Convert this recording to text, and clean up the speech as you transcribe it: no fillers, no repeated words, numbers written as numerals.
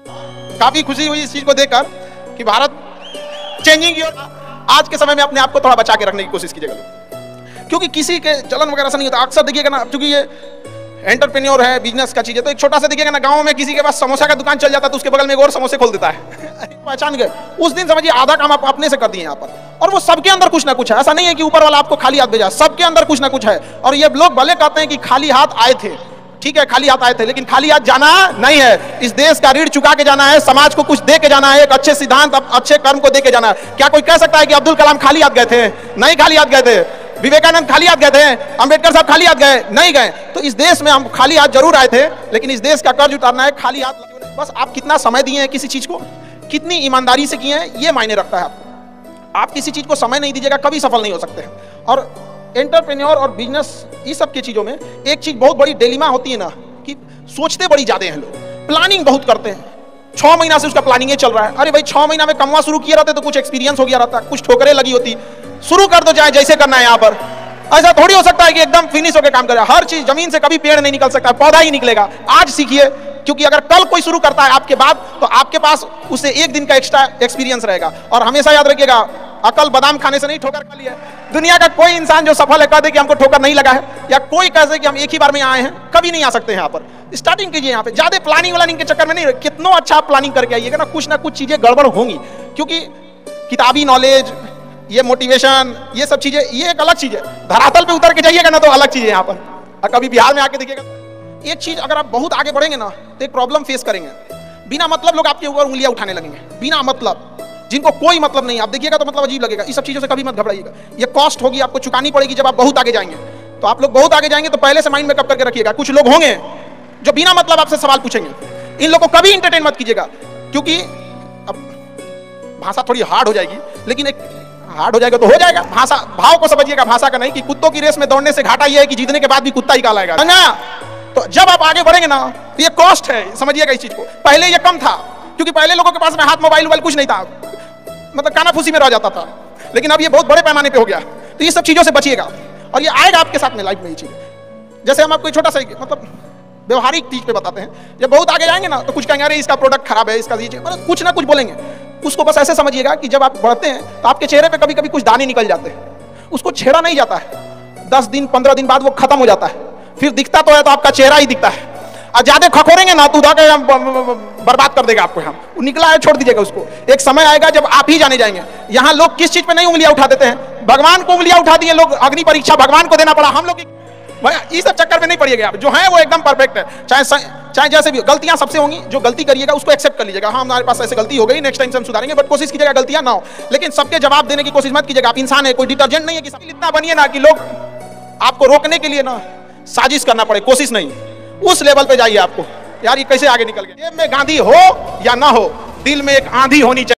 काफी खुशी हुई इस चीज को देखकर कि भारत चेंजिंग की ओर आज के समय में अपने आप को थोड़ा बचा के रखने की कोशिश कीजिएगा, क्योंकि किसी के चलन वगैरह से नहीं होता। अक्सर देखिएगा ना, क्योंकि ये एंटरप्रेन्योर है, बिजनेस का चीज है, तो एक छोटा सा देखिएगा ना, गांव में किसी के पास समोसा का दुकान चल जाता है तो उसके बगल में एक और समोसे खोल देता है पहचान गए। उस दिन समझिए आधा काम आप अपने से कर दिए यहाँ पर, और वो सबके अंदर कुछ ना कुछ है। ऐसा नहीं है कि ऊपर वाला आपको खाली हाथ भेजा, सबके अंदर कुछ ना कुछ है। और ये लोग भले कहते हैं कि खाली हाथ आए थे, ठीक है खाली हाथ आए थे, लेकिन खाली हाथ जाना नहीं है। इस देश का ऋण चुका के जाना है, समाज को कुछ दे के जाना है, एक अच्छे सिद्धांत अच्छे कर्म को दे के जाना है। क्या कोई कह सकता है कि अब्दुल कलाम खाली हाथ गए थे? नहीं खाली हाथ गए थे। विवेकानंद खाली हाथ गए थे? अंबेडकर साहब खाली हाथ गए? नहीं गए। तो इस देश में हम खाली हाथ जरूर आए थे, लेकिन इस देश का कर्ज उतारना है, खाली हाथ बस आप कितना समय दिए हैं किसी चीज को, कितनी ईमानदारी से किए हैं, ये मायने रखता है आपको। आप किसी चीज को समय नहीं दीजिएगा, कभी सफल नहीं हो सकते। और एंटरप्रेन्योर और बिजनेस ये सब की चीजों में एक चीज बहुत बड़ी डिलेमा होती है ना, कि सोचते बड़ी ज्यादा हैं लोग, प्लानिंग बहुत करते हैं। 6 महीना से उसका प्लानिंग चल रहा है। अरे भाई 6 महीना में कमवा शुरू किया रहते तो कुछ एक्सपीरियंस हो गया रहता, कुछ ठोकरें लगी होती, शुरू कर दो चाहे जैसे करना है। यहाँ पर ऐसा थोड़ी हो सकता है कि एकदम फिनिश होकर काम करे। हर चीज, जमीन से कभी पेड़ नहीं निकल सकता, पौधा ही निकलेगा। आज सीखिए, क्योंकि अगर कल कोई शुरू करता है आपके बाद, तो आपके पास उससे एक दिन का एक्स्ट्रा एक्सपीरियंस रहेगा। और हमेशा याद रखिएगा, अकल बादाम खाने से नहीं ठोकर खा लिया। दुनिया का कोई इंसान जो सफल है कह दे कि हमको ठोकर नहीं लगा है, या कोई कह दे कि हम एक ही बार में आए हैं, कभी नहीं आ सकते हैं। यहाँ पर स्टार्टिंग कीजिए, यहाँ पे ज्यादा प्लानिंग व्लानिंग के चक्कर में नहीं, कितना अच्छा आप प्लानिंग करके आइएगा ना कुछ चीजें गड़बड़ होंगी। क्योंकि किताबी नॉलेज, ये मोटिवेशन, ये सब चीजें, ये एक अलग चीज है। धरातल पे उतर के जाइएगा ना तो अलग चीज है। यहाँ पर और कभी बिहार में आके देखिएगा, एक चीज अगर आप बहुत आगे बढ़ेंगे ना तो एक प्रॉब्लम फेस करेंगे। बिना मतलब लोग आपके ऊपर उंगलियां उठाने लगेंगे, बिना मतलब, जिनको कोई मतलब नहीं। आप देखिएगा तो मतलब अजीब लगेगा। इस सब चीजों से कभी मत घबराइएगा। ये कॉस्ट होगी, आपको चुकानी पड़ेगी जब आप बहुत आगे जाएंगे। तो आप लोग बहुत आगे जाएंगे तो पहले से माइंड मेकअप करके रखिएगा। कुछ लोग होंगे जो बिना मतलब आपसे सवाल पूछेंगे, इन लोगों को कभी इंटरटेन मत कीजिएगा, क्योंकि अब भाषा थोड़ी हार्ड हो जाएगी, लेकिन एक हार्ड हो जाएगा तो हो जाएगा। भाषा भाव को समझिएगा, भाषा का नहीं। कि कुत्तों की रेस में दौड़ने से घाटा यह है कि जीतने के बाद भी कुत्ता ही कहलाएगा ना। तो जब आप आगे बढ़ेंगे ना तो ये कॉस्ट है, समझिएगा इस चीज को। पहले ये कम था, क्योंकि पहले लोगों के पास में हाथ मोबाइल कुछ नहीं था, मतलब कानाफूसी में रह जाता था। लेकिन अब ये बहुत बड़े पैमाने पे हो गया। तो ये सब चीजों से बचिएगा, और ये आएगा आपके साथ में लाइफ में। ये चीज जैसे हम आपको छोटा सा मतलब व्यवहारिक चीज पे बताते हैं, जब बहुत आगे जाएंगे ना तो कुछ कहेंगे अरे इसका प्रोडक्ट खराब है, इसका मतलब कुछ ना कुछ बोलेंगे। उसको बस ऐसे समझिएगा कि जब आप बढ़ते हैं तो आपके चेहरे पे कभी कभी कुछ दाने निकल जाते हैं, उसको छेड़ा नहीं जाता है। 10 दिन 15 दिन बाद वो खत्म हो जाता है, फिर दिखता तो है तो आपका चेहरा ही दिखता है। और ज्यादा खखोरेंगे ना तो उठा के बर्बाद कर देगा आपको। हम निकला है छोड़ दीजिएगा उसको। एक समय आएगा जब आप ही जाने जाएंगे। यहाँ लोग किस चीज पे नहीं उंगलियां उठा देते हैं, भगवान को उंगलियां उठा दिए लोग। अग्नि परीक्षा भगवान को देना पड़ा। हम लोग इस सब चक्कर में नहीं पड़िएगा। आप जो है वो एकदम परफेक्ट है। चाहे जैसे भी गलतियां सबसे होंगी, जो गलती करिएगा उसको एक्सेप्ट कर लीजिएगा। हाँ हमारे पास ऐसे गलती हो गई, नेक्स्ट टाइम से हम सुधारेंगे, बट कोशिश कीजिएगा गलतियां ना हो। लेकिन सबके जवाब देने की कोशिश मत कीजिएगा। आप इंसान है, कोई डिटर्जेंट नहीं है कि इतना बनिए ना कि लोग आपको रोकने के लिए ना साजिश करना पड़े। कोशिश नहीं, उस लेवल पे जाइए। आपको यार ये कैसे आगे निकल गए। जेब में गांधी हो या ना हो, दिल में एक आंधी होनी चाहिए।